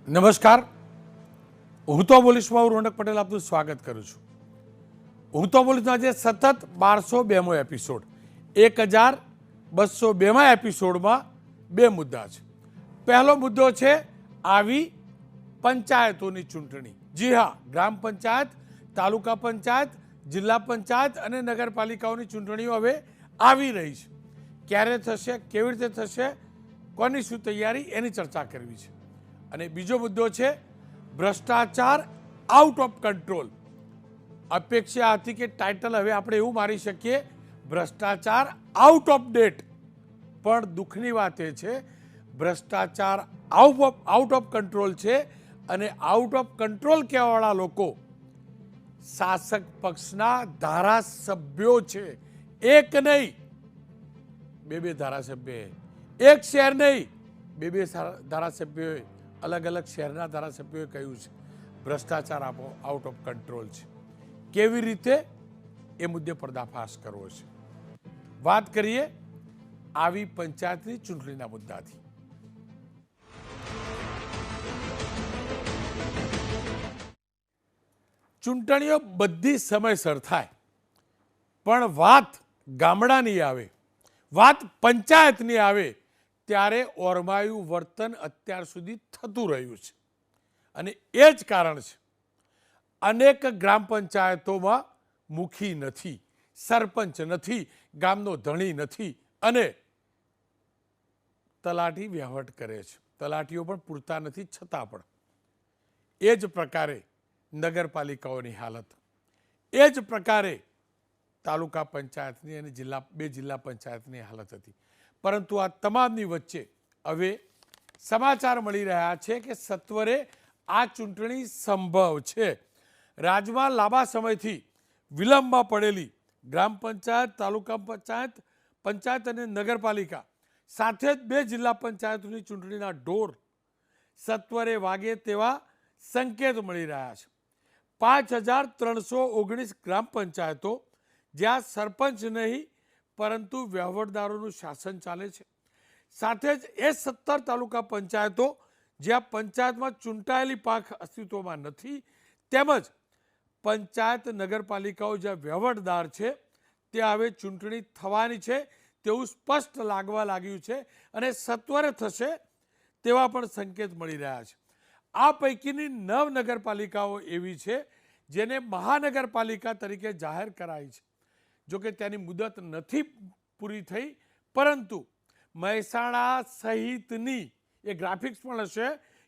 નમસ્કાર, હું તો બોલીશમાં હું રોનક પટેલ આપનું સ્વાગત કરું છું. હું તો બોલીશનો આજે સતત 1202મો એપિસોડ, 1202મા એપિસોડમાં બે મુદ્દા છે. પહેલો મુદ્દો છે આવી પંચાયતોની ચૂંટણી. જી હા, ગ્રામ પંચાયત, તાલુકા પંચાયત, જિલ્લા પંચાયત અને નગરપાલિકાઓની ચૂંટણીઓ હવે આવી રહી છે. ક્યારે થશે, કેવી રીતે થશે, કોની શું તૈયારી, એની ચર્ચા કરવી છે. અને બીજો મુદ્દો છે ભ્રષ્ટાચાર આઉટ ઓફ કંટ્રોલ. અપેક્ષા હતી કે ટાઇટલ હવે આપણે એવું મારી શકીએ, ભ્રષ્ટાચાર આઉટ ઓફ ડેટ. પણ દુઃખની વાત એ છે ભ્રષ્ટાચાર આઉટ ઓફ કંટ્રોલ છે. અને આઉટ ઓફ કંટ્રોલ કહેવાવાળા લોકો શાસક પક્ષના ધારાસભ્યો છે. એક નહીં, બે ધારાસભ્ય, એક શહેર નહીં, બે ધારાસભ્યોએ, અલગ અલગ શહેરના ધારાસભ્યોએ કહ્યું છે ભ્રષ્ટાચાર આઉટ ઓફ કંટ્રોલ છે. કેવી રીતે, એ મુદ્દે પર્દાફાશ કરવો છે. વાત કરીએ આવી પંચાયતની ચૂંટણીના મુદ્દાથી. ચૂંટણીઓ બધી સમયસર થાય, પણ વાત ગામડાની આવે, વાત પંચાયતની આવે ત્યારે ઓરમાયું વર્તન અત્યાર સુધી થતું રહ્યું છે. અને એ જ કારણ છે અનેક ગ્રામ પંચાયતોમાં મુખી નથી, સરપંચ નથી, ગામનો ધણી નથી અને તલાટી વહીવટ કરે છે. તલાટીઓ પણ પૂરતા નથી, છતાં પણ એ જ પ્રકારે નગરપાલિકાઓની હાલત, એ જ પ્રકારે તાલુકા પંચાયતની અને બે જિલ્લા પંચાયતની હાલત હતી. પરંતુ આ તમામની વચ્ચે હવે સમાચાર મળી રહ્યા છે કે સત્વરે આ ચૂંટણી સંભવ છે. રાજ્યમાં લાંબા સમયથી વિલંબમાં પડેલી ગ્રામ પંચાયત, તાલુકા પંચાયત અને નગરપાલિકા સાથે જ બે જિલ્લા પંચાયતોની ચૂંટણીના ઢોર સત્વરે વાગે તેવા સંકેત મળી રહ્યા છે. 5319 ગ્રામ પંચાયતો જ્યાં સરપંચ નહીં પરંતુ વહીવટદારોનું શાસન ચાલે છે. સાથે જ એ 17 તાલુકા પંચાયતો જ્યાં પંચાયતમાં ચૂંટાયેલી પાંખ અસ્તિત્વમાં નથી, તેમજ પંચાયત નગરપાલિકાઓ જ્યાં વહીવટદાર છે ત્યાં હવે ચૂંટણી થવાની છે તેવું સ્પષ્ટ લાગવા લાગ્યું છે અને સત્વરે થશે તેવા પણ સંકેત મળી રહ્યા છે. આ પૈકીની 9 નગરપાલિકાઓ એવી છે જેને મહાનગરપાલિકા તરીકે જાહેર કરાઈ છે. જોકે તેની મુદત નથી પૂરી થઈ, પરંતુ મહેસાણા સહિતની એ ગ્રાફિક્સ પણ હશે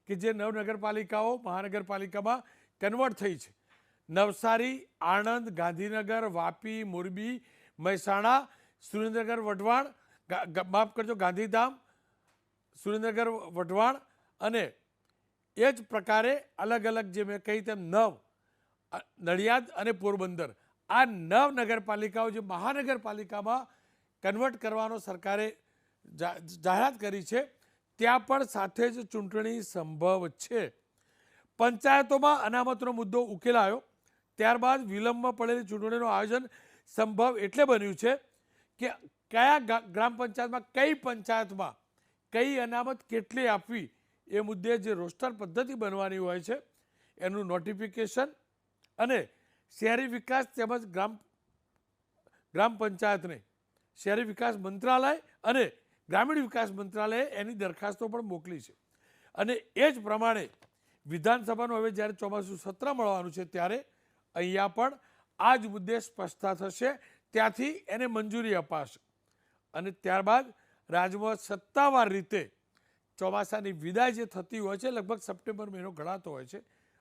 કે જે 9 નગરપાલિકાઓ મહાનગરપાલિકામાં કન્વર્ટ થઈ છે. નવસારી, આણંદ, ગાંધીનગર, વાપી, મોરબી, મહેસાણા, સુરેન્દ્રનગર, વઢવાણ, માફ કરજો, ગાંધીધામ, સુરેન્દ્રનગર, વઢવાણ અને એ જ પ્રકારે અલગ અલગ જે મેં કહી તેમ 9, નડિયાદ અને પોરબંદર, આ 9 નગરપાલિકાઓ જે મહાનગરપાલિકામાં કન્વર્ટ કરવાનો સરકારે જાહેરાત કરી છે ત્યાં પણ સાથે જ ચૂંટણી સંભવ છે. પંચાયતોમાં અનામતનો મુદ્દો ઉકેલાયો ત્યારબાદ વિલંબમાં પડેલી ચૂંટણીનું આયોજન સંભવ એટલે બન્યું છે કે કયા ગ્રામ પંચાયતમાં, કઈ પંચાયતમાં કઈ અનામત કેટલી આપવી એ મુદ્દે જે રોસ્ટર પદ્ધતિ બનવાની હોય છે એનું નોટિફિકેશન અને શહેરી વિકાસ તેમજ ગ્રામ પંચાયતને શહેરી વિકાસ મંત્રાલય અને ગ્રામીણ વિકાસ મંત્રાલયે એની દરખાસ્તો પણ મોકલી છે. અને એ જ પ્રમાણે વિધાનસભાનું હવે જ્યારે ચોમાસું સત્ર મળવાનું છે ત્યારે અહીંયા પણ આ જ મુદ્દે સ્પષ્ટતા થશે, ત્યાંથી એને મંજૂરી અપાશે અને ત્યારબાદ રાજ્યમાં સત્તાવાર રીતે ચોમાસાની વિદાય જે થતી હોય છે, લગભગ સપ્ટેમ્બર મહિનો ગણાતો હોય છે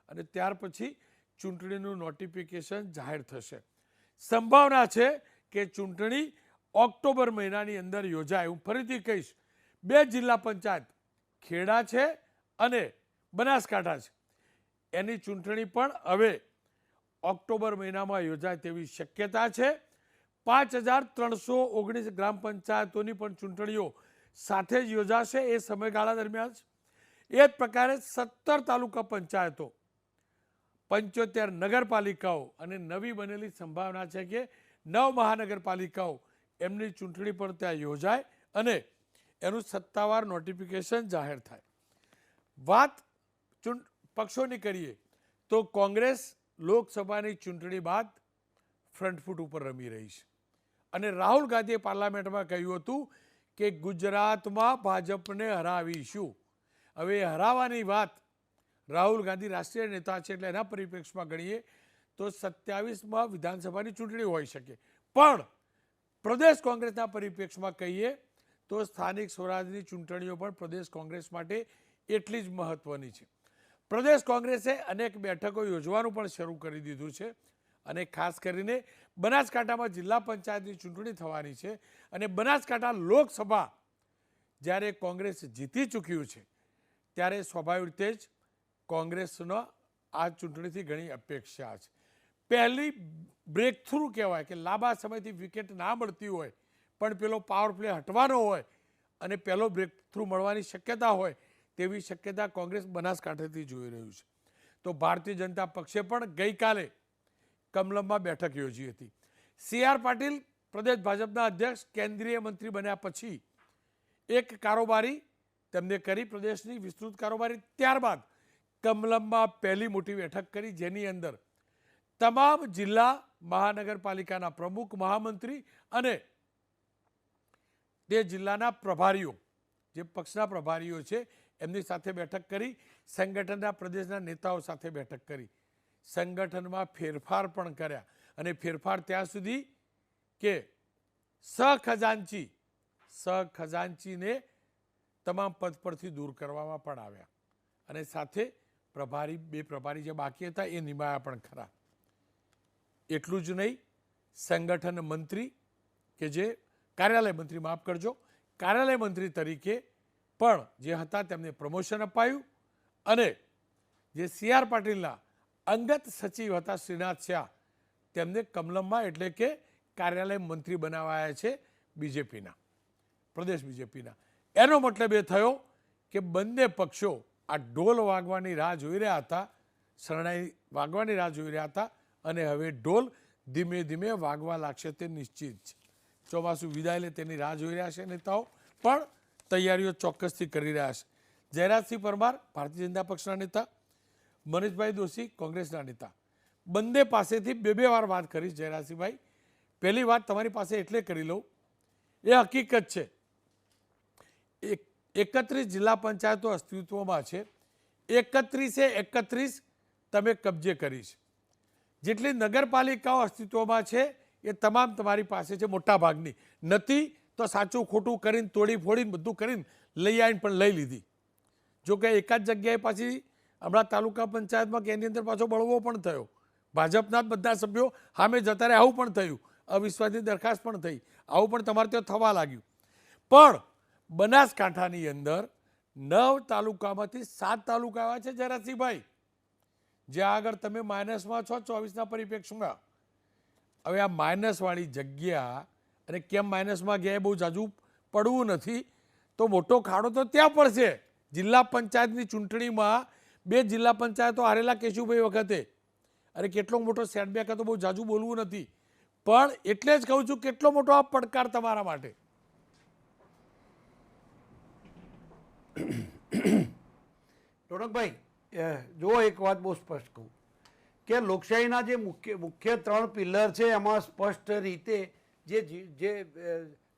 અને ત્યાર પછી ચૂંટણીનું નોટિફિકેશન જાહેર થશે. સંભાવના છે કે ચૂંટણી ઓક્ટોબર મહિનાની અંદર યોજાય. હું ફરીથી કહીશ, બે જિલ્લા પંચાયત ખેડા છે અને બનાસકાંઠા છે, એની ચૂંટણી પણ હવે ઓક્ટોબર મહિનામાં યોજાય તેવી શક્યતા છે. 5319 ગ્રામ પંચાયતોની પણ ચૂંટણીઓ સાથે જ યોજાશે એ સમયગાળા દરમિયાન. એ જ પ્રકારે 17 તાલુકા પંચાયતો, 75 નગરપાલિકાઓ અને નવી બનેલી સંભાવના છે કે 9 મહાનગરપાલિકાઓ એમની ચૂંટણી પણ ત્યાં યોજાય અને એનું સત્તાવાર નોટિફિકેશન જાહેર થાય. વાત પક્ષોની કરીએ તો કોંગ્રેસ લોકસભાની ચૂંટણી બાદ ફ્રન્ટ ફૂટ ઉપર રમી રહી છે અને રાહુલ ગાંધીએ પાર્લામેન્ટમાં કહ્યું હતું કે ગુજરાતમાં ભાજપને હરાવીશું. હવે હરાવવાની વાત રાહુલ ગાંધી રાષ્ટ્રીય નેતા છે એટલે એના પરિપ્રેક્ષમાં ગણીએ તો 27માં વિધાનસભાની ચૂંટણી હોઈ શકે, પણ પ્રદેશ કોંગ્રેસના પરિપ્રેક્ષમાં કહીએ તો સ્થાનિક સ્વરાજની ચૂંટણીઓ પણ પ્રદેશ કોંગ્રેસ માટે એટલી જ મહત્વની છે. પ્રદેશ કોંગ્રેસે અનેક બેઠકો યોજવાનું પણ શરૂ કરી દીધું છે અને ખાસ કરીને બનાસકાંઠામાં જિલ્લા પંચાયતની ચૂંટણી થવાની છે અને બનાસકાંઠા લોકસભા જ્યારે કોંગ્રેસ જીતી ચૂક્યું છે ત્યારે સ્વાભાવિક રીતે જ કોંગ્રેસનો આ ચૂંટણીથી ઘણી અપેક્ષા છે. પહેલી બ્રેક થ્રુ કહેવાય કે લાંબા સમયથી વિકેટ ના મળતી હોય પણ પેલો પાવર પ્લે હટવાનો હોય અને પહેલો બ્રેક થ્રુ મળવાની શક્યતા હોય તેવી શક્યતા કોંગ્રેસ બનાસકાંઠાથી જોઈ રહ્યું છે. તો ભારતીય જનતા પક્ષે પણ ગઈકાલે કમલમમાં બેઠક યોજી હતી. CR પાટીલ પ્રદેશ ભાજપના અધ્યક્ષ કેન્દ્રીય મંત્રી બન્યા પછી એક કારોબારી તેમને કરી પ્રદેશની વિસ્તૃત કારોબારી, ત્યારબાદ કમલમમાં પહેલી મોટી બેઠક કરી જેની અંદર તમામ જિલ્લા મહાનગરપાલિકાના પ્રમુખ, મહામંત્રી અને તે જિલ્લાના પ્રભારીઓ જે પક્ષના પ્રભારીઓ છે એમની સાથે બેઠક કરી, સંગઠનના પ્રદેશના નેતાઓ સાથે બેઠક કરી, સંગઠનમાં ફેરફાર પણ કર્યા અને ફેરફાર ત્યાં સુધી કે સહખજાનચીને તમામ પદ પરથી દૂર કરવામાં પણ આવ્યા અને સાથે બે પ્રભારી જે બાકી હતા એ નિમાયા પણ ખરા. એટલું જ નહીં, સંગઠન મંત્રી કે જે કાર્યાલય મંત્રી, માફ કરજો, કાર્યાલય મંત્રી તરીકે પણ જે હતા તેમને પ્રમોશન અપાયું અને જે CR પાટીલના અંગત સચિવ હતા શ્રીનાથ શાહ તેમને કમલમમાં એટલે કે કાર્યાલય મંત્રી બનાવાયા છે બીજેપીના, પ્રદેશ બીજેપીના. એનો મતલબ એ થયો કે બંને પક્ષો આ ઢોલ વાગવાની રાહ જોઈ રહ્યા હતા, શરણાઈ વાગવાની રાહ જોઈ રહ્યા હતા અને હવે ઢોલ ધીમે ધીમે વાગવા લાગશે તે નિશ્ચિત છે. ચોમાસું વિદાય લે તેની રાહ જોઈ રહ્યા છે નેતાઓ, પણ તૈયારીઓ ચોક્કસથી કરી રહ્યા છે. જયરાજસિંહ પરમાર ભારતીય જનતા પક્ષના નેતા, મનીષભાઈ દોશી કોંગ્રેસના નેતા, બંને પાસેથી બે વાર વાત કરી. જયરાજસિંહભાઈ, પહેલી વાત તમારી પાસે એટલે કરી લઉં, એ હકીકત છે 31 જિલ્લા પંચાયતો અસ્તિત્વમાં છે, 31 તમે કબજે કરી છે. જેટલી નગરપાલિકાઓ અસ્તિત્વમાં છે એ તમામ તમારી પાસે છે, મોટા ભાગની નથી તો સાચું ખોટું કરીને તોડી ફોડીને બધું કરીને લઈ આવીને પણ લઈ લીધી. જો કે એકાદ જગ્યાએ પાછી હમણાં તાલુકા પંચાયતમાં કે એની અંદર પાછો બળવો પણ થયો, ભાજપના જ બધા સભ્યો સામે જતા રહે, આવું પણ થયું, અવિશ્વાસની દરખાસ્ત પણ થઈ, આવું પણ તમારે ત્યાં થવા લાગ્યું. પણ બનાસકાંઠાની અંદર 9 તાલુકામાંથી 7 તાલુકા આવ્યા છે જયરાજસિંહભાઈ, જ્યાં આગળ તમે માઇનસમાં છો 24ના પરિપ્રેક્ષમાં. હવે આ માઇનસવાળી જગ્યા અને કેમ માઇનસમાં ગયા બહુ જાજુ પડવું નથી, તો મોટો ખાડો તો ત્યાં પડશે. જિલ્લા પંચાયતની ચૂંટણીમાં 2 જિલ્લા પંચાયતો હારેલા કેશુભાઈ વખતે, અરે કેટલો મોટો સેટબેક હતો, બહુ જાજુ બોલવું નથી, પણ એટલે જ કહું છું કેટલો મોટો આ પડકાર તમારા માટે. રોનકભાઈ, જો એક વાત બહુ સ્પષ્ટ કહું કે લોકશાહીના જે મુખ્ય 3 પિલર છે એમાં સ્પષ્ટ રીતે જે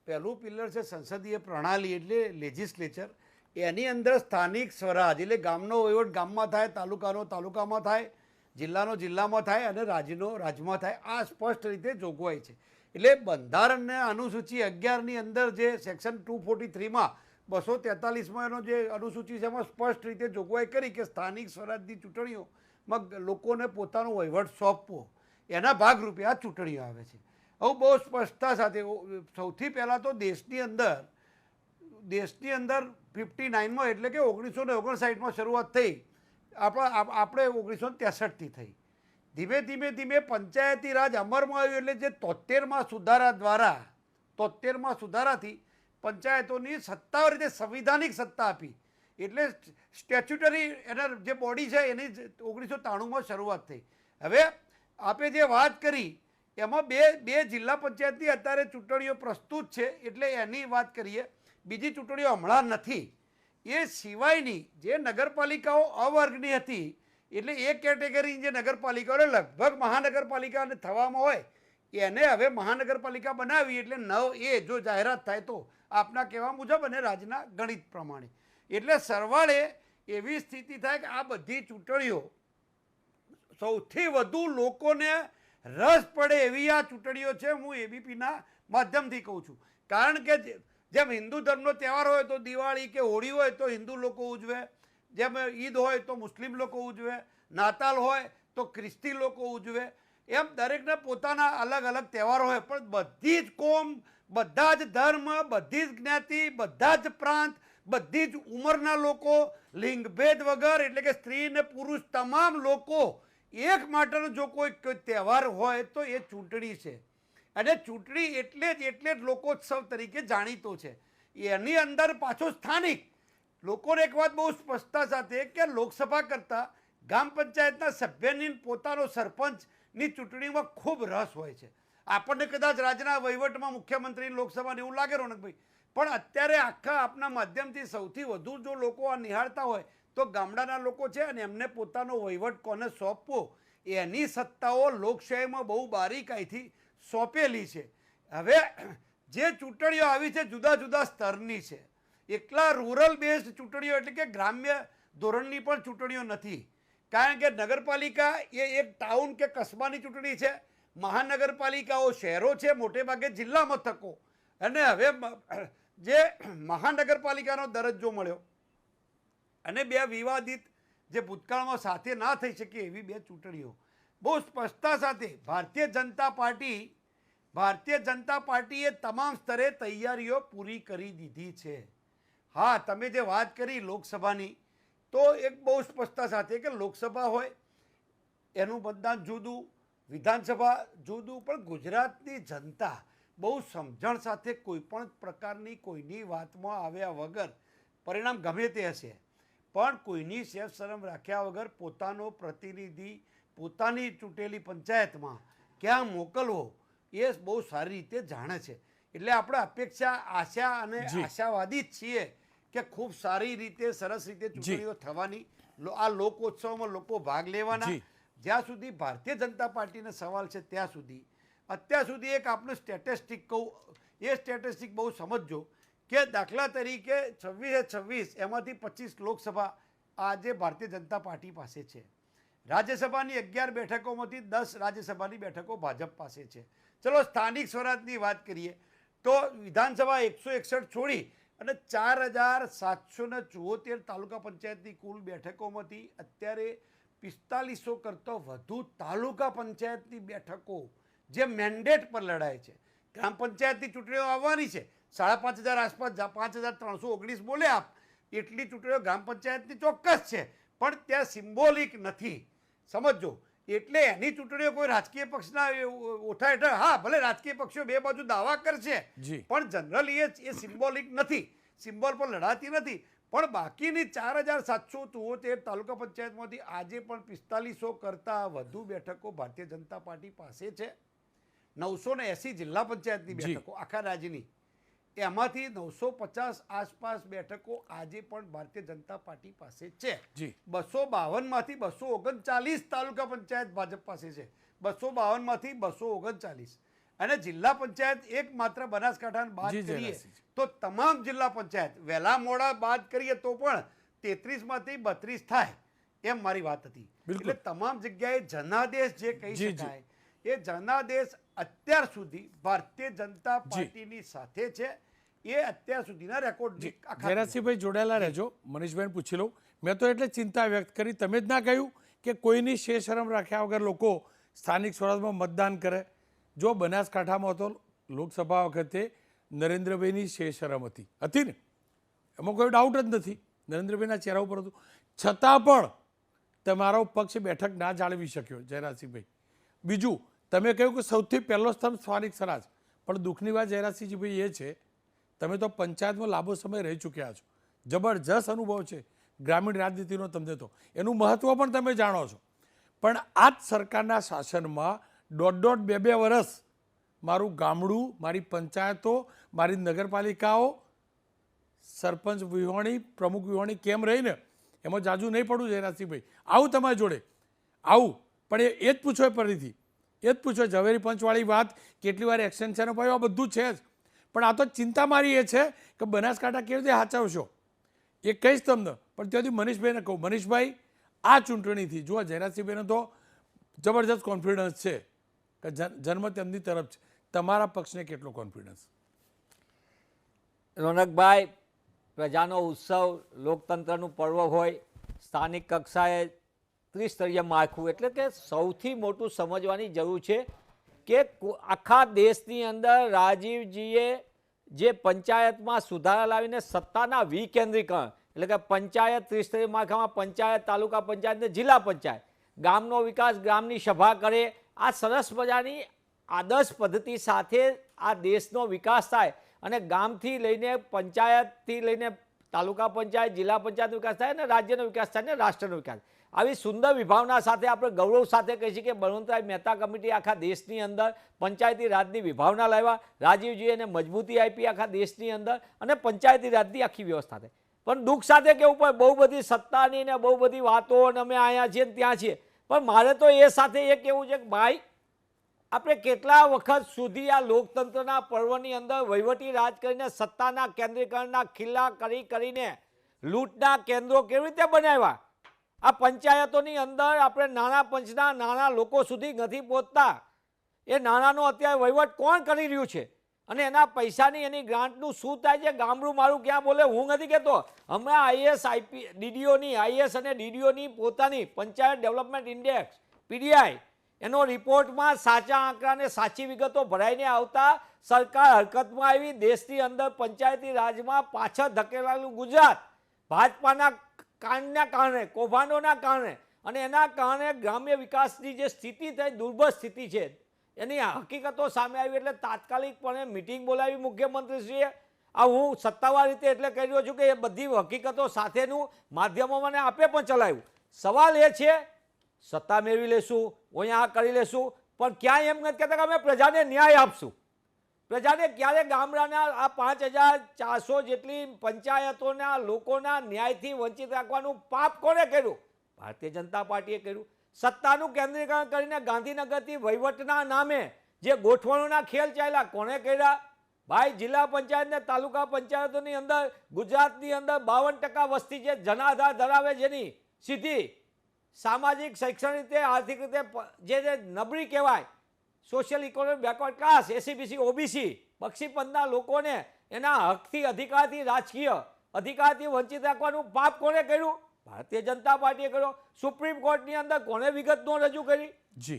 પહેલું પિલર છે સંસદીય પ્રણાલી એટલે લેજિસ્લેચર, એની અંદર સ્થાનિક સ્વરાજ એટલે ગામનો વહીવટ ગામમાં થાય, તાલુકાનો તાલુકામાં થાય, જિલ્લાનો જિલ્લામાં થાય અને રાજ્યનો રાજ્યમાં થાય. આ સ્પષ્ટ રીતે જોગવાઈ છે. એટલે બંધારણના અનુસૂચિ 11ની અંદર જે સેક્શન 243માં 243માં એનો જે અનુસૂચિ છે એમાં સ્પષ્ટ રીતે જોગવાઈ કરી કે સ્થાનિક સ્વરાજની ચૂંટણીઓમાં લોકોને પોતાનો વહીવટ સોંપવો, એના ભાગરૂપે આ ચૂંટણીઓ આવે છે. હવે બહુ સ્પષ્ટતા સાથે સૌથી પહેલાં તો દેશની અંદર 59માં એટલે કે 1959માં શરૂઆત થઈ, આપણે 1963થી થઈ. ધીમે ધીમે પંચાયતી રાજ અમરમાં આવ્યું એટલે જે 73માં સુધારા દ્વારા 73માં સુધારાથી પંચાયતોની સત્તા રીતે સંવિધાનિક સત્તા આપી, એટલે સ્ટેચ્યુટરી એના જે બોડી છે એની 1993માં શરૂઆત થઈ. હવે આપે જે વાત કરી એમાં બે જિલ્લા પંચાયતની અત્યારે ચૂંટણીઓ પ્રસ્તુત છે એટલે એની વાત કરીએ. બીજી ચૂંટણીઓ હમણાં નથી એ સિવાયની જે નગરપાલિકાઓ અવર્ગની હતી, એટલે એ કેટેગરી જે નગરપાલિકાઓ લગભગ મહાનગરપાલિકા થવામાં હોય એને હવે મહાનગરપાલિકા બનાવી, એટલે 9A જો જાહેરાત થાય તો આપના કહેવા મુજબ અને રાજના ગણિત પ્રમાણે, એટલે સરવાળે એવી સ્થિતિ થાય કે આ બધી ચૂંટણીઓ સૌથી વધુ લોકોને રસ પડે એવી આ ચૂંટણીઓ છે. હું એબીપીના માધ્યમથી કહું છું, કારણ કે જેમ હિન્દુ ધર્મનો તહેવાર હોય તો દિવાળી કે હોળી હોય તો હિન્દુ લોકો ઉજવે, જેમ ઈદ હોય તો મુસ્લિમ લોકો ઉજવે, નાતાલ હોય તો ખ્રિસ્તી લોકો ઉજવે, એમ દરેકને પોતાના અલગ અલગ તહેવારો હોય, પણ બધી જ કોમ, બધા જ ધર્મ, બધી જ જ્ઞાતિ, બધા જ પ્રાંત, બધી જ ઉંમરના લોકો, લિંગભેદ વગર, એટલે કે સ્ત્રી ને પુરુષ તમામ લોકો એક માટેનો જો કોઈ તહેવાર હોય તો એ ચૂંટણી છે. અને ચૂંટણી એટલે જ લોકોત્સવ તરીકે જાણીતો છે. એની અંદર પાછો સ્થાનિક લોકોને એક વાત બહુ સ્પષ્ટતા સાથે કે લોકસભા કરતાં ગ્રામ પંચાયતના સભ્યની પોતાનો સરપંચની ચૂંટણીમાં ખૂબ રસ હોય છે. આપણને કદાચ રાજ્યના વહીવટમાં મુખ્યમંત્રી લોકસભાને એવું લાગે રોનકભાઈ, પણ અત્યારે આખા આપના માધ્યમથી સૌથી વધુ જો લોકો આ નિહાળતા હોય તો ગામડાના લોકો છે, અને એમને પોતાનો વહીવટ કોને સોંપવો એની સત્તાઓ લોકશાહીમાં બહુ બારીકાઈથી સોંપેલી છે. હવે જે ચૂંટણીઓ આવી છે જુદા જુદા સ્તરની છે, એકલા રૂરલ બેઝડ ચૂંટણીઓ એટલે કે ગ્રામ્ય ધોરણની પણ ચૂંટણીઓ નથી, કારણ કે નગરપાલિકા એ એક ટાઉન કે કસ્બાની ચૂંટણી છે, મહાનગરપાલિકાઓ શહેરો છે, મોટે ભાગે જિલ્લા મથકો, અને હવે જે મહાનગરપાલિકાનો દરજ્જો મળ્યો અને બે વિવાદિત જે ભૂતકાળમાં સાથે ના થઈ શકે એવી બે ચૂંટણીઓ બહુ સ્પષ્ટતા સાથે ભારતીય જનતા પાર્ટીએ તમામ સ્તરે તૈયારીઓ પૂરી કરી દીધી છે. હા, તમે જે વાત કરી લોકસભાની, તો એક બહુ સ્પષ્ટતા સાથે કે લોકસભા હોય એનું મતદાન જુદું, વિધાનસભા જુદું, પણ ગુજરાતની જનતા બહુ સમજણ સાથે કોઈ પણ પ્રકારની કોઈની વાતમાં આવ્યા વગર, પરિણામ ગમે તે હશે પણ કોઈની સેફ શરમ રાખ્યા વગર પોતાનો પ્રતિનિધિ પોતાની ચૂંટેલી પંચાયતમાં ક્યાં મોકલવો એ બહુ સારી રીતે જાણે છે. એટલે આપણે અપેક્ષા, આશા અને આશાવાદી જ છીએ કે ખૂબ સારી રીતે, સરસ રીતે ચૂંટણીઓ થવાની, આ લોકોત્સવમાં લોકો ભાગ લેવાના. જ્યાં સુધી ભારતીય જનતા પાર્ટીનો સવાલ છે ત્યાં સુધી, અત્યાર સુધી એક આપણું સ્ટેટિસ્ટિક કહું, એ સ્ટેટિસ્ટિક બહુ સમજજો કે દાખલા તરીકે 26 એમાંથી 25 લોકસભા આજે ભારતીય જનતા પાર્ટી પાસે છે. રાજ્યસભાની 11 બેઠકોમાંથી 10 રાજ્યસભાની બેઠકો ભાજપ પાસે છે. ચલો સ્થાનિક સ્વરાજની વાત કરીએ તો વિધાનસભા 161 છોડી અને 4774 તાલુકા પંચાયતની કુલ બેઠકોમાંથી અત્યારે 4500 કરતાં વધુ તાલુકા પંચાયતની બેઠકો જે મેન્ડેટ પર લડાય છે. ગ્રામ પંચાયતની ચૂંટણીઓ આવવાની છે, 5500 આસપાસ, 5319 બોલે આપ, એટલી ચૂંટણીઓ ગ્રામ પંચાયતની ચોક્કસ છે, પણ ત્યાં સિમ્બોલિક નથી, સમજો. એટલે એની ચૂંટણીઓ કોઈ રાજકીય પક્ષના ઓઠા હેઠળ, હા ભલે રાજકીય પક્ષો બે બાજુ દાવા કરશે, પણ જનરલી એ સિમ્બોલિક નથી, સિમ્બોલ પર લડાતી નથી. પણ બાકીની 4774 તાલુકા પંચાયતમાંથી આજે પણ 4500 કરતાં વધુ બેઠકો ભારતીય જનતા પાર્ટી પાસે છે. 980 જિલ્લા પંચાયતની બેઠકો આખા રાજ્યની, એમાંથી 950 આસપાસ બેઠકો આજે પણ ભારતીય જનતા પાર્ટી પાસે છે. 252માંથી 239 તાલુકા પંચાયત ભાજપ પાસે છે, 252માંથી 239. અને જિલ્લા પંચાયત એક માત્ર બનાસકાંઠા બાદ કરીએ તો તમામ જિલ્લા પંચાયત વહેલા મોડા બાદ કરીએ તો પણ 33માંથી 32 થાય, એમ મારી વાત હતી. એટલે તમામ જગ્યાએ જનાદેશ જે કહી શકાય એ જનાદેશ અત્યાર સુધી ભારતીય જનતા પાર્ટીની સાથે છે. એ અત્યાર સુધીના રેકોર્ડ. જયરાજસિંહભાઈ જોડાયેલા રહેજો, મનીષભાઈને પૂછી લઉં. મેં તો એટલે ચિંતા વ્યક્ત કરી, તમે જ ના કહ્યું કે કોઈની શેષરમ રાખ્યા વગર લોકો સ્થાનિક સ્વરાજમાં મતદાન કરે. જો બનાસકાંઠામાં તો લોકસભા વખતે નરેન્દ્રભાઈની શેષરમ હતી ને, એમાં કોઈ ડાઉટ જ નથી, નરેન્દ્રભાઈના ચહેરા ઉપર હતું, છતાં પણ તમારો પક્ષ બેઠક ના જાળવી શક્યો. જયરાજસિંહભાઈ, બીજું તમે કહ્યું કે સૌથી પહેલો સ્તંભ સ્થાનિક સ્વરાજ, પણ દુઃખની વાત જયરાજસિંહજીભાઈ એ છે તમે તો પંચાયતમાં લાંબો સમય રહી ચૂક્યા છો, જબરજસ્ત અનુભવ છે ગ્રામીણ રાજનીતિનો તમને, તો એનું મહત્ત્વ પણ તમે જાણો છો. પણ આ જ સરકારના શાસનમાં 1.5-2 વર્ષ મારું ગામડું, મારી પંચાયતો, મારી નગરપાલિકાઓ સરપંચ વિહોણી પ્રમુખ વિહોણી કેમ રહીને એમાં જાજુ નહીં પડવું જયરાજસિંહભાઈ. આવું તમારી જોડે આવું, પણ એ જ પૂછો ફરીથી, એ જ પૂછો. ઝવેરી પંચવાળી વાત કેટલી વાર એક્સટેન્શનો પડ્યો, આ બધું છે જ. પણ આ તો ચિંતા મારી એ છે કે બનાસકાંઠા કેવી રીતે હાચવશો એ કહીશ તમને. પણ ત્યાંથી મનીષભાઈને કહું, મનીષભાઈ આ ચૂંટણીથી જુઓ, જયરાજસિંહભાઈને તો જબરજસ્ત કોન્ફિડન્સ છે કે જન્મ તેમની તરફ છે. તમારા પક્ષને કેટલો કોન્ફિડન્સ? રોનકભાઈ, પ્રજાનો ઉત્સવ, લોકતંત્રનું પર્વ હોય, સ્થાનિક કક્ષાએ ત્રિસ્તરીય માળખું, એટલે કે સૌથી મોટું સમજવાની જરૂર છે કે આખા દેશની અંદર રાજીવજીએ જે પંચાયતમાં સુધારા લાવીને સત્તાના વિકેન્દ્રીકરણ, એટલે કે પંચાયત ત્રિસ્તરીય માળખામાં પંચાયત, તાલુકા પંચાયત ને જિલ્લા પંચાયત, ગામનો વિકાસ, ગામની સભા કરે, આ સરસ મજાની આદર્શ પદ્ધતિ સાથે આ દેશનો વિકાસ થાય અને ગામથી લઈને પંચાયતથી લઈને તાલુકા પંચાયત, જિલ્લા પંચાયતનો વિકાસ થાય અને રાજ્યનો વિકાસ થાય અને રાષ્ટ્રનો વિકાસ. આવી સુંદર વિભાવના સાથે આપણે ગૌરવ સાથે કહી શકીએ કે બળવંતરાય મહેતા કમિટી આખા દેશની અંદર પંચાયતી રાજની વિભાવના લાવ્યા, રાજીવજીએ એને મજબૂતી આપી આખા દેશની અંદર અને પંચાયતી રાજની આખી વ્યવસ્થા થાય. પણ દુઃખ સાથે કેવું પડે, બહુ બધી સત્તાની ને બહુ બધી વાતો અને અમે અહીંયા છીએ ને ત્યાં છીએ, પણ મારે તો એ સાથે એ કહેવું છે કે ભાઈ, આપણે કેટલા વખત સુધી આ લોકતંત્રના પર્વની અંદર વહીવટી રાજ કરીને સત્તાના કેન્દ્રીકરણના ખિલ્લા કરીને લૂંટના કેન્દ્રો કેવી રીતે બનાવ્યા? આ પંચાયતોની અંદર આપણે નાના પંચના નાના લોકો સુધી નથી પહોંચતા. એ નાનાનો અત્યારે વહીવટ કોણ કરી રહ્યું છે અને એના પૈસાની એની ગ્રાન્ટનું શું થાય છે? ગામડું મારું ક્યાં બોલે, હું નથી કહેતો. હમણાં આઈએસ ડીડીઓની, આઈએસ અને ડીડીઓની પોતાની પંચાયત ડેવલપમેન્ટ ઇન્ડેક્સ પીડીઆઈ એનો રિપોર્ટમાં સાચા આંકડા અને સાચી વિગતો ભરાઈને આવતા સરકાર હરકતમાં આવી. દેશની અંદર પંચાયતી રાજમાં પાછળ ધકેલાયેલું ગુજરાત ભાજપાના કાંડના કારણે, કૌભાંડોના કારણે અને એના કારણે ગ્રામ્ય વિકાસની જે સ્થિતિ થઈ, દુર્બળ સ્થિતિ છે, એની હકીકતો સામે આવી. એટલે તાત્કાલિકપણે મિટિંગ બોલાવી મુખ્યમંત્રીશ્રીએ. આ હું સત્તાવાર રીતે એટલે કહી રહ્યો છું કે એ બધી હકીકતો સાથેનું માધ્યમોમાં આપે પણ ચલાવ્યું. સવાલ એ છે, સત્તા મેળવી લેશું, અહીંયા આ કરી લેશું, પણ ક્યાંય એમ નથી કહેતા કે અમે પ્રજાને ન્યાય આપશું. પ્રજાને ક્યારે ગામડાના આ 5400 જેટલી પંચાયતોના લોકોના ન્યાયથી વંચિત રાખવાનું પાપ કોને કર્યું? ભારતીય જનતા પાર્ટીએ કર્યું. સત્તાનું કેન્દ્રીકરણ કરીને ગાંધીનગરથી વહીવટના નામે જે ગોઠવણોના ખેલ ચાલ્યા, કોણે કર્યા? ભાઈ, જિલ્લા પંચાયત ને તાલુકા પંચાયતોની અંદર ગુજરાતની અંદર 52% વસ્તી જે જનાધાર ધરાવે, જેની સીધી સામાજિક, શૈક્ષણિક રીતે, આર્થિક રીતે જે નબળી કહેવાય, social economic backward class, SEBC, OBC, બક્ષીપંથના લોકોને એના હકથી, અધિકારથી, રાજકીય અધિકારથી વંચિત રાખવાનું પાપ કોણે કર્યું? ભારતીય જનતા પાર્ટીએ કર્યો. સુપ્રીમ કોર્ટની અંદર કોણે વિગતો રજૂ કરી?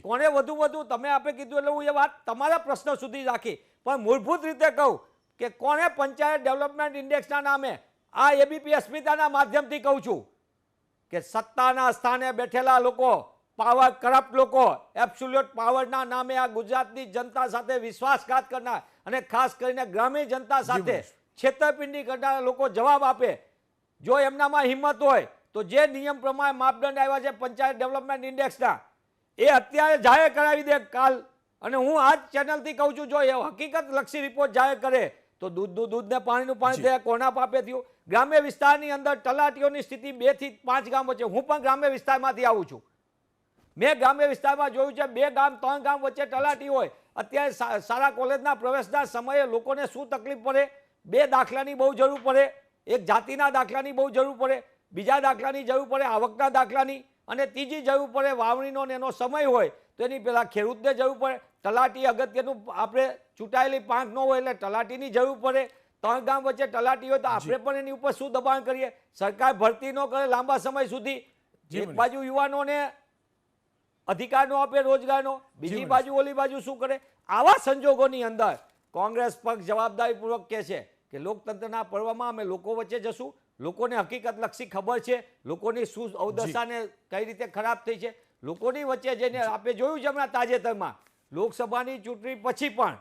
કોણે વધુ તમે આપણે કીધું એટલે હું એ વાત તમારા પ્રશ્ન સુધી રાખી, પણ મૂળભૂત રીતે કહું કે કોણે પંચાયત ડેવલપમેન્ટ ઇન્ડેક્સના નામે, આ એબીપી અસ્મિતાના માધ્યમથી કહું છું કે સત્તાના સ્થાને બેઠેલા લોકો, પાવર કરપ્ટ લોકો, એબ્સોલ્યુટ પાવરના નામે આ ગુજરાતની જનતા સાથે વિશ્વાસઘાત કરનાર અને ખાસ કરીને ગ્રામીણ જનતા સાથે છેતરપિંડી કરનારા લોકો જવાબ આપે. જો એમનામાં હિંમત હોય તો જે નિયમ પ્રમાણે માપદંડ આવ્યા છે પંચાયત ડેવલપમેન્ટ ઇન્ડેક્સના, એ અત્યારે જાહેર કરાવી દે કાલ. અને હું આ જ ચેનલથી કહું છું, જો એ હકીકત લક્ષી રિપોર્ટ જાહેર કરે તો દૂધનું દૂધ ને પાણીનું પાણી થયા, કોના પાપે થયું? ગ્રામ્ય વિસ્તારની અંદર તલાટીઓની સ્થિતિ 2 થી 5 ગામ વચ્ચે. હું પણ ગ્રામ્ય વિસ્તારમાંથી આવું છું. મેં ગ્રામ્ય વિસ્તારમાં જોયું છે 2 ગામ 3 ગામ વચ્ચે તલાટી હોય. અત્યારે શાળા કોલેજના પ્રવેશના સમયે લોકોને શું તકલીફ પડે? 2 દાખલાની બહુ જરૂર પડે. એક જાતિના દાખલાની બહુ જરૂર પડે, બીજા દાખલાની જરૂર પડે આવકના દાખલાની, અને ત્રીજી જરૂર પડે વાવણીનો એનો સમય હોય તો એની પહેલાં ખેડૂતને જરૂર પડે. તલાટી અગત્યનું, આપણે ચૂંટાયેલી પાંખ ન હોય એટલે તલાટીની જરૂર પડે. 3 ગામ વચ્ચે તલાટી હોય તો આપણે પણ એની ઉપર શું દબાણ કરીએ? સરકાર ભરતી ન કરે લાંબા સમય સુધી. એક બાજુ યુવાનોને અધિકાર ન આપે રોજગારનો, બીજી બાજુ ઓલી બાજુ શું કરે? આવા સંજોગોની અંદર કોંગ્રેસ પક્ષ જવાબદારીપૂર્વક કહે છે કે લોકતંત્રના પર્વમાં અમે લોકો વચ્ચે જશું, લોકોને હકીકત લક્ષી ખબર છે, લોકોની શું અવદશાને કઈ રીતે ખરાબ થઈ છે, લોકોની વચ્ચે જઈને આપણે જોયું છે હમણાં તાજેતરમાં લોકસભાની ચૂંટણી પછી પણ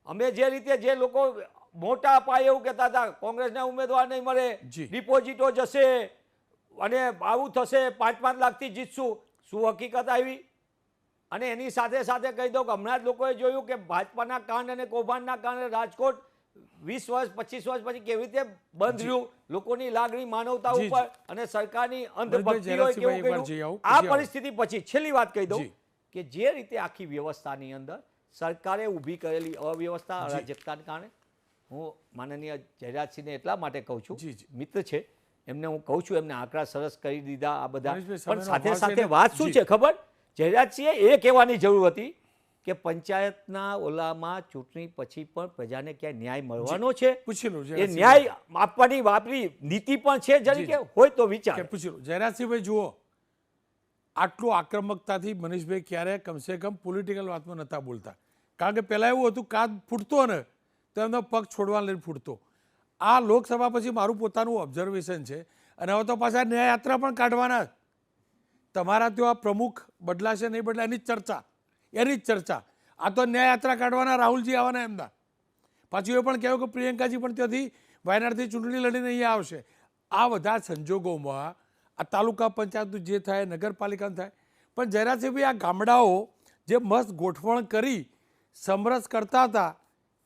અમે જે રીતે જે લોકો મોટા પાયે એવું કહેતા હતા કોંગ્રેસને ઉમેદવાર નહીં મળે, ડિપોઝિટો જશે અને આવું થશે, 5-5 લાખથી જીતશું, શું હકીકત આવી? અને એની સાથે સાથે કહી દઉં કે હમણાં જ લોકોએ જોયું કે ભાજપાના કાંડ અને કૌભાંડના કારણે રાજકોટ 20 વર્ષ 25 વર્ષ પછી કેવી રીતે બંધ રહ્યું, લોકોની લાગણી માનવતા જી, ઉપર અને સરકારની અંધભક્તિ હોય જયરાજસિંહભાઈ કેવું એકવાર જઈ આવું, કર્યું. આ પછી આવું. પરિસ્થિતિ પછી છેલ્લી વાત કહી દઉં જી. કે જે રીતે આખી વ્યવસ્થાની અંદર સરકારે ઊભી કરેલી અવ્યવસ્થા અરાજકતાને કારણે હું માનનીય જયરાજસિંહને એટલા માટે કહું છું, જી, જી. મિત્ર છે એમને હું કહું છું, એમને આંકડા સરસ કરી દીધા આ બધા, મનીષભાઈ, પણ સમયનો સાથે અભાવ છે સાથે એટલે- વાત શું જી. છે ખબર, જયરાજસિંહે એ કહેવાની જરૂર હતી કે પંચાયતના ઓલામાં ચૂંટણી પછી પણ પ્રજાને ક્યાંય ન્યાય મળવાનો છે, પૂછી લો એ જયરાજસિંહભાઈ. ન્યાય આપવાની આપણી નીતિ પણ છે જી, જરી કે હોય તો વિચાર. કે પૂછી લો જયરાજસિંહભાઈ, જુઓ આટલું આક્રમકતાથી મનીષભાઈ ક્યારે કમસે કમ પોલિટિકલ વાતમાં નહોતા બોલતા, કારણ કે પહેલાં એવું હતું કાદ ફૂટતો ને તો એમનો પગ છોડવા લઈને ફૂટતો. આ લોકસભા પછી મારું પોતાનું ઓબ્ઝર્વેશન છે, અને હવે તો પાછા ન્યાયયાત્રા પણ કાઢવાના. તમારા ત્યાં આ પ્રમુખ બદલાશે નહીં બદલાય એની જ ચર્ચા. આ તો ન્યાયયાત્રા કાઢવાના, રાહુલજી આવવાના એમના. પાછું એ પણ કહેવું કે પ્રિયંકાજી પણ ત્યાંથી વાયનાડથી ચૂંટણી લડીને અહીંયા આવશે. આ બધા સંજોગોમાં આ તાલુકા પંચાયતનું જે થાય, નગરપાલિકાનું થાય, પણ જયરાજસિંહભાઈ આ ગામડાઓ જે મસ્ત ગોઠવણ કરી સમરસ કરતા હતા,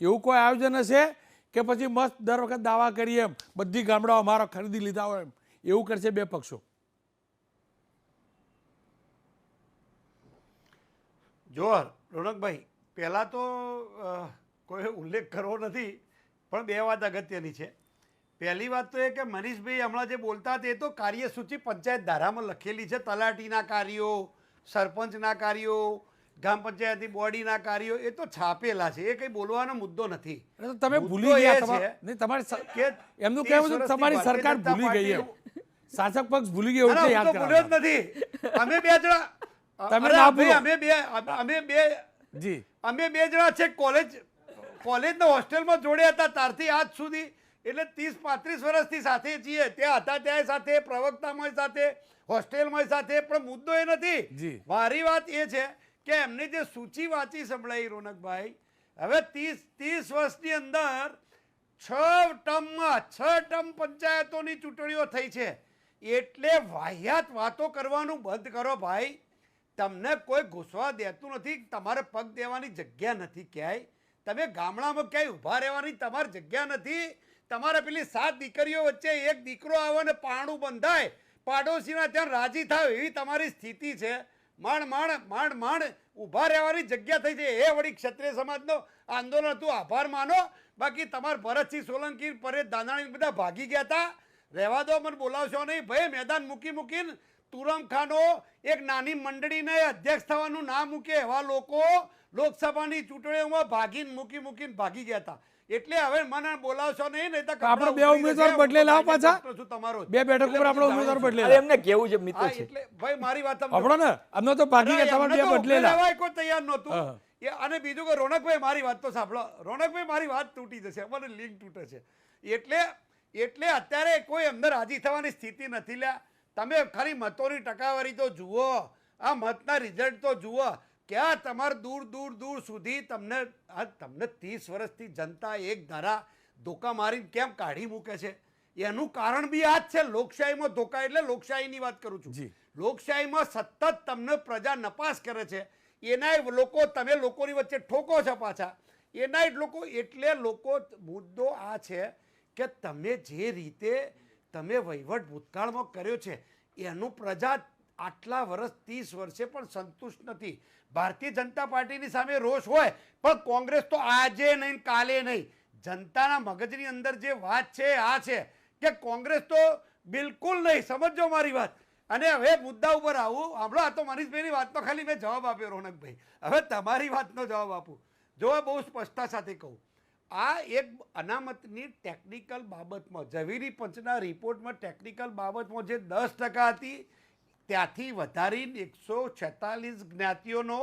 એવું કોઈ આયોજન હશે કે પછી મસ્ત દર વખત દાવા કરીએ એમ બધી ગામડાઓ અમારા ખરીદી લીધા હોય એમ એવું કરશે બે પક્ષો? જોર રોનકભાઈ, પહેલાં તો કોઈ ઉલ્લેખ કરવો નથી, પણ બે વાત અગત્યની છે. પહેલી વાત તો એ કે મનીષભાઈ હમણાં જે બોલતા હતા એ તો કાર્યસૂચિ પંચાયત ધારામાં લખેલી છે. તલાટીના કાર્યો, સરપંચના કાર્યો, ગ્રામ પંચાયતી બોડીના કાર્યો એ તો છાપેલા છે, એ કંઈ બોલવાનો મુદ્દો નથી. એટલે તો તમે મુદ્દો ભૂલી એ ગયા છે નહીં, તમારી કે એમનું 30 કહેવું છે વર્ષથી તમારી ભારતીય સરકાર જનતા ભૂલી ગઈ એમ, પાર્ટી- શાસક પક્ષ ભૂલી ગયો ના, એટલે ના, યાદ હું તો ભૂલ્યો જ કરાવવા. નથી. અમે બે જણા તમે અરે ના અમે ભૂલો. અમે બે જણા છે કોલેજના હોસ્ટેલમાં જોડ્યા હતા ત્યારથી આજ સુધી, એટલે 30-35 વર્ષથી સાથે છીએ. ત્યાં હતા ત્યાં સાથે, પ્રવક્તામાં સાથે, હોસ્ટેલમાં સાથે, પણ મુદ્દો એ નથી. જી. મારી વાત એ છે કે એમને જે સૂચિ વાંચી સંભળાઈ રોનકભાઈ, હવે 30 વર્ષની અંદર 6 ટર્મ પંચાયતોની ચૂંટણીઓ થઈ છે, એટલે વાહિયાત વાતો કરવાનું બંધ કરો ભાઈ. તમને કોઈ ઘૂસવા દેતું નથી, તમારે પગ દેવાની જગ્યા નથી ક્યાંય, તમે ગામડામાં ક્યાંય ઊભા રહેવાની તમારી જગ્યા નથી. તમારે પેલી 7 દીકરીઓ વચ્ચે એક દીકરો આવે ને પારણું બંધાય, પાડોશીના ત્યાં રાજી થાય એવી તમારી સ્થિતિ છે. માંડ ઊભા રહેવાની જગ્યા થઈ છે. એ વળી ક્ષત્રિય સમાજનો આંદોલન હતું, આભાર માનો. બાકી તમારા ભરતસિંહ સોલંકી, પરેશ દાનાણી બધા ભાગી ગયા હતા. રહેવા દો, મને બોલાવશો નહીં ભાઈ. મેદાન મૂકીને તુરમ ખાનો એક નાની મંડળીને અધ્યક્ષ થવાનું ના મૂકે એવા લોકો લોકસભાની ચૂંટણીઓમાં મૂકીને ભાગી ગયા હતા. એટલે હવે મને બોલાવશો નહીં, નહીં તો આપણે બે ઉમેદવાર બદલેલા હો પાછા. તમારો બે બેઠક ઉપર આપણે ઉમેદવાર અરે બદલેલા. એમને કેવું છે મિત્ર છે, એટલે ભાઈ મારી વાત સમજો. આપણો ને અમને તો ભાગી ગયા, તમારે બે બદલેલા. લેવાય કોઈ તૈયાર નહોતું. હા. અને બીજું કે રોનકભાઈ મારી વાત તો સાંભળો. રોનકભાઈ મારી વાત તૂટી જશે, મને લિંક તૂટે છે. એટલે અત્યારે કોઈ અંદર રાજી થવાની સ્થિતિ નથી. લ્યા તમે ખાલી મતોની ટકાવારી તો જુઓ, આ મતના રિઝલ્ટ તો જુઓ. ક્યાં તમારે દૂર સુધી તમને 30 વર્ષથી જનતા એક ધારા ધોકા મારીને કેમ કાઢી મૂકે છે, એનું કારણ બી આ જ છે. લોકશાહીમાં ધોકા એટલે લોકશાહીની વાત કરું છું. જી. લોકશાહીમાં સતત તમને પ્રજા નપાસ કરે છે, એનાય લોકો તમે લોકોની વચ્ચે ઠોકો છો પાછા. એનાય લોકો, એટલે મુદ્દો આ છે કે તમે જે રીતે તમે વહીવટ ભૂતકાળમાં કર્યો છે એનું પ્રજા આટલા વર્ષ 30 વર્ષે પણ સંતુષ્ટ નથી. ભારતીય જનતા પાર્ટીની સામે રોષ હોય, પણ કોંગ્રેસ તો આજે નહીં કાલે નહીં. જનતાના મગજની અંદર જે વાત છે આ છે કે કોંગ્રેસ તો બિલકુલ નહીં. સમજો મારી વાત. અને હવે મુદ્દા ઉપર આવું સાંભળો. આ તો મનીષભાઈની વાતનો ખાલી મેં જવાબ આપ્યો રોનકભાઈ. હવે તમારી વાતનો જવાબ આપું. જો બહુ સ્પષ્ટતા સાથે કહું, આ એક અનામતની ટેકનિકલ બાબતમાં, ઝવેરી પંચના રિપોર્ટમાં ટેકનિકલ બાબતમાં જે 10% હતી ત્યાંથી વધારીને 146 જ્ઞાતિઓનો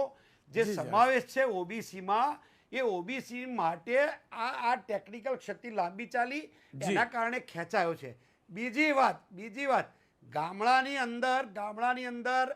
જે સમાવેશ છે ઓબીસીમાં, એ ઓબીસી માટે આ ટેકનિકલ ક્ષતિ લાંબી ચાલી, એના કારણે ખેંચાયો છે. બીજી વાત, ગામડાની અંદર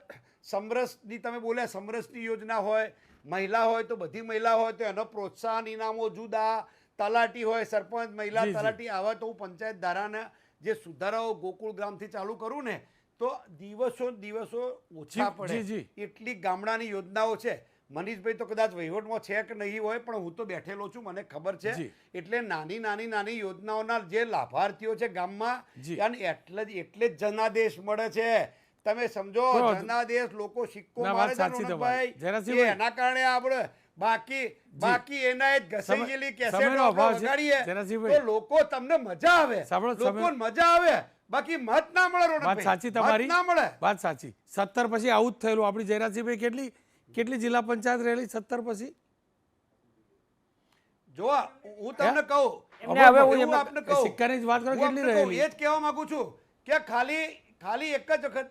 સમરસની તમે બોલ્યા, સમરસની યોજના હોય, મહિલા હોય તો બધી મહિલા હોય તો એનો પ્રોત્સાહન ઇનામો જુદા, તલાટી હોય, સરપંચ, મહિલા તલાટી, આવા તો હું પંચાયત ધારાના જે સુધારાઓ ગોકુળ ગ્રામથી ચાલુ કરું ને તો દિવસો ઓછા પડે એટલી ગામડાની યોજનાઓ છે. મનીષભાઈ તો કદાચ વહીવટમાં છે કે નહીં હોય, પણ હું તો બેઠેલો છું, મને ખબર છે. જી. એટલે નાની યોજનાઓના જે લાભાર્થીઓ છે ગામમાં, જી. અને એટલે જ જનાદેશ મળે છે. તમે સમજો, બરાબર. જનાદેશ લોકો સિક્કો ના, મારે વાત છે સાચી રોનકભાઈ, તમારી. જરાસિંહભાઈ. એ એના કારણે આપણે બાકી એના જ ઘસાઈ સમય- ગયેલી સમયનો કેસેટો અભાવ આપણે છે. વગાડીએ જરાસિંહભાઈ. તો લોકો તમને મજા આવે, સાંભળો, લોકોને મજા આવે, બાકી મત ના મળે વાત રોનકભાઈ, સાચી મત તમારી, ના મળે. વાત સાચી. 17 પછી આવું જ થયેલું. આપણી જયરાજસિંહભાઈ કેટલી જિલ્લા પંચાયત રહેલી 17 પછી? જો હું તમને કહું, એમને હવે હું હું એમાં- આપને કહું, સિક્કાની જ વાત કરો, હું કેટલી આપને કહું, રહેલી? એ જ કહેવા માંગુ છું કે ખાલી એક જ વખત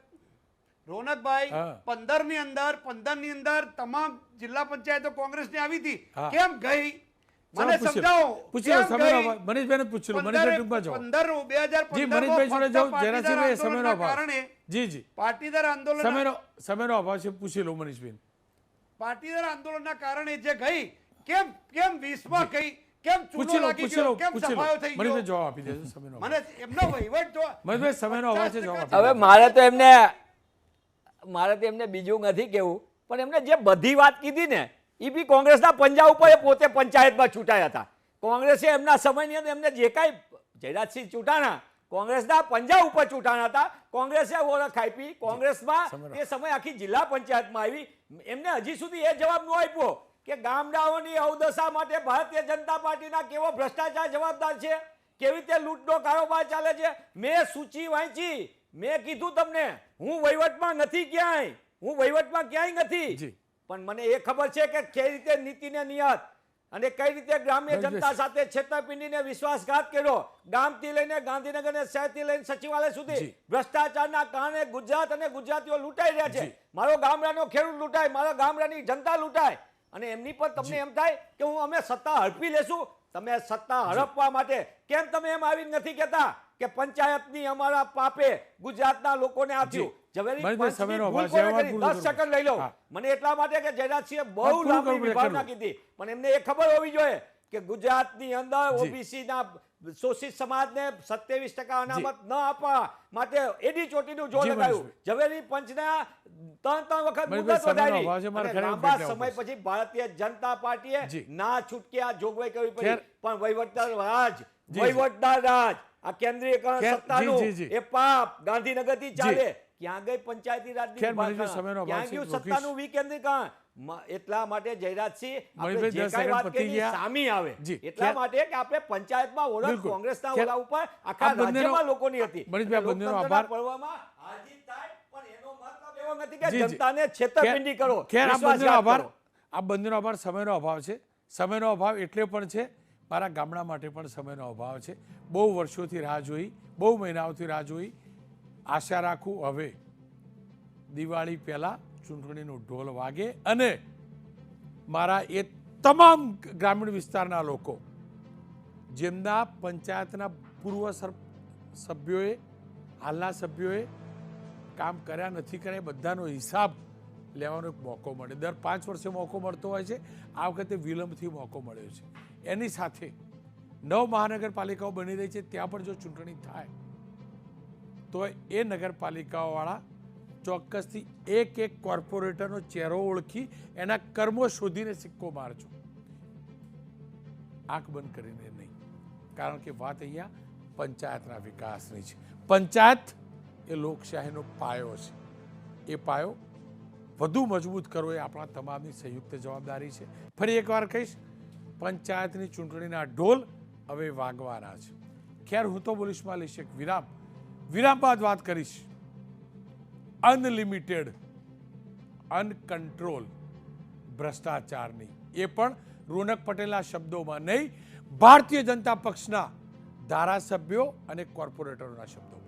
રોનકભાઈ, હા. 15 ની અંદર તમામ જિલ્લા પંચાયતો કોંગ્રેસની આવી હતી. હા. કેમ ગઈ? ચાલો, મને પૂછી લો. સમજાવો. પૂછી લો, કેમ સમયનો ગઈ? અભાવ. મનીષભાઈને પૂછી લો. મનીષભાઈ ટૂંકમાં જાઓ. 2015 જી, મનીષભાઈ જોડે ફક્ત જાઓ. પાટીદાર જયરાજસિંહભાઈ, સમયનો આંદોલનના અભાવ. કારણે જી જી, પાટીદાર આંદોલન સમયનો અભાવ છે. પૂછી લો મનીષભાઈ. પાટીદાર આંદોલનના કારણે જે ગઈ, કેમ 20માં ગઈ? કેમ ચૂલો પૂછી લો, લાગી પૂછી ગયો? લો, કેમ પૂછી લો. સફાયો થઈ મનીષભાઈ ગયો? જવાબ આપી દેજો. સમયનો અભાવ. મને એમનો વહીવટ જો મનીષભાઈ, સમયનો અભાવ છે. જવાબ આપી હવે મારે તો એમને બીજું નથી કહેવું, પણ એમને જે બધી વાત કીધી ને એ બી કોંગ્રેસના પંજા ઉપર એ પોતે પંચાયતમાં ચૂંટાયા હતા. કોંગ્રેસે એમના સમયની અંદર એમને જે કાંઈ જયરાજસિંહ ચૂંટાણા કોંગ્રેસના પંજા ઉપર ચૂંટાણા હતા. કોંગ્રેસે ઓળખ આપી, કોંગ્રેસમાં તે સમય આખી જિલ્લા પંચાયતમાં આવી. એમને હજી સુધી એ જવાબ ન આપ્યો કે ગામડાઓની અવદશા માટે ભારતીય જનતા પાર્ટીના કેવો ભ્રષ્ટાચાર જવાબદાર છે, કેવી રીતે લૂંટનો કારોબાર ચાલે છે. મેં સૂચિ વાંચી, મેં કીધું તમને હું વહીવટમાં નથી ક્યાંય, હું વહીવટમાં ક્યાંય નથી, જી. પણ મને એ ખબર છે કે કઈ રીતે નીતિને નિયત અને કઈ રીતે ગ્રામ્ય જનતા સાથે છેતરપિંડીને વિશ્વાસઘાત કર્યો. ગામથી લઈને ગાંધીનગર ને શહેરથી લઈને સચિવાલય સુધી જી. ભ્રષ્ટાચારના કારણે ગુજરાત અને ગુજરાતીઓ લૂંટાઈ રહ્યા છે. જી. મારો ગામડાનો ખેડૂત લૂંટાય, મારા ગામડાની જનતા લૂંટાય, અને એમની પર તમને એમ થાય કે અમે સત્તા હડપી લેશું. તમે સત્તા હડપવા માટે કેમ તમે એમ આવી નથી કહેતા કે પંચાયતની અમારા પાપે ગુજરાતના લોકોને આ થયું? ઝવેરી મનીષભાઈ, પંચની સમયનો ભૂલ અભાવ છે. કોણે હવે કરી? પૂરું 10 કરો. સેકન્ડ લઈ લો. હા. મને એટલા માટે કે જયરાજસિંહે બહુ પૂરું લાંબી કરવું પડે, વિભાવના કરવું. કીધી, પણ એમને એ ખબર હોવી જોઈએ કે ગુજરાતની અંદર જી. ઓબીસી ના શોષિત સમાજને 27% અનામત ન આપવા માટે એડી ચોટીનું જોર જી, લગાવ્યું. મનીષભાઈ. ઝવેરી પંચના 3 વખત મનીષભાઈ, મુદત સમયનો વધારી, અભાવ છે. મારે અને ખરેખર લાંબા બેઠા સમય ઉપર. પછી ભારતીય જનતા પાર્ટીએ જી. ના છૂટકે આ જોગવાઈ કરવી પડી. ખેર. પણ વહીવટદાર રાજ, જી. વહીવટદાર રાજ, આ કેન્દ્રીયકરણ ખેર, સત્તાનું જી, જી, જી. એ પાપ ગાંધીનગરથી ચાલે. ક્યાં ગઈ પંચાયતી રાજની ખેર, વિભાવના? મનીષભાઈ, સમયનો અભાવ ક્યાં છે. ગયું રોકીશ. સત્તાનું વિકેન્દ્રીકરણ? એટલા માટે જયરાજસિંહ આપણે મનીષભાઈ, જે 10 કાંઈ વાત સેકન્ડ પતી કરી ગયા. સામી આવે જી. એટલા ખેર. માટે કે આપણે પંચાયતમાં ઓળખ બિલકુલ. કોંગ્રેસના ખેર. ઓલા ઉપર આખા આ બંનેનો- રાજ્યમાં લોકોની હતી. મનીષભાઈ, આ બંનેનો લોકતંત્રના આભાર. પર્વમાં હાર જીત થાય, પણ એનો મતલબ એવો નથી કે જી, જી. જનતાને છેતરપિંડી કરો, ખેર, આ બંનેનો વિશ્વાસઘાત આભાર. કરો. આ બંનેનો આભાર. સમયનો અભાવ છે. સમયનો અભાવ એટલે પણ છે, મારા ગામડા માટે પણ સમયનો અભાવ છે. બહુ વર્ષોથી રાહ જોઈ, બહુ મહિનાઓથી રાહ જોઈ. આશા રાખું હવે દિવાળી પહેલા ચૂંટણીનો ઢોલ વાગે અને મારા એ તમામ ગ્રામીણ વિસ્તારના લોકો જેમના પંચાયતના પૂર્વ સભ્યોએ, હાલના સભ્યોએ કામ કર્યા નથી કર્યા, બધાનો હિસાબ લેવાનો એક મોકો મળે. દર 5 વર્ષે મોકો મળતો હોય છે. આ વખતે વિલંબથી મોકો મળ્યો છે. એની સાથે 9 મહાનગરપાલિકાઓ બની રહી છે. ત્યાં પણ જો ચૂંટણી થાય તો એ નગરપાલિકાઓવાળા ચોક્કસથી એક કોર્પોરેટરનો ચહેરો ઓળખી એના કર્મો શોધીને સિક્કો મારજો, આંખ બંધ કરીને નહીં. કારણ કે વાત અહીંયા પંચાયતના વિકાસની છે. પંચાયત એ લોકશાહીનો પાયો છે. એ પાયો વધુ મજબૂત કરવો એ આપણા તમામની સંયુક્ત જવાબદારી છે. ફરી એકવાર કહીશ, પંચાયતની ચૂંટણીના ઢોલ હવે વાગવાના છે. ખેર, હું તો બોલીશમાં લઈશ એક વિરામ. વિરામ બાદ વાત કરીશ અનલિમિટેડ, અનકંટ્રોલ ભ્રષ્ટાચારની. એ પણ રોનક પટેલના શબ્દોમાં નહીં, ભારતીય જનતા પક્ષના ધારાસભ્યો અને કોર્પોરેટરોના શબ્દોમાં.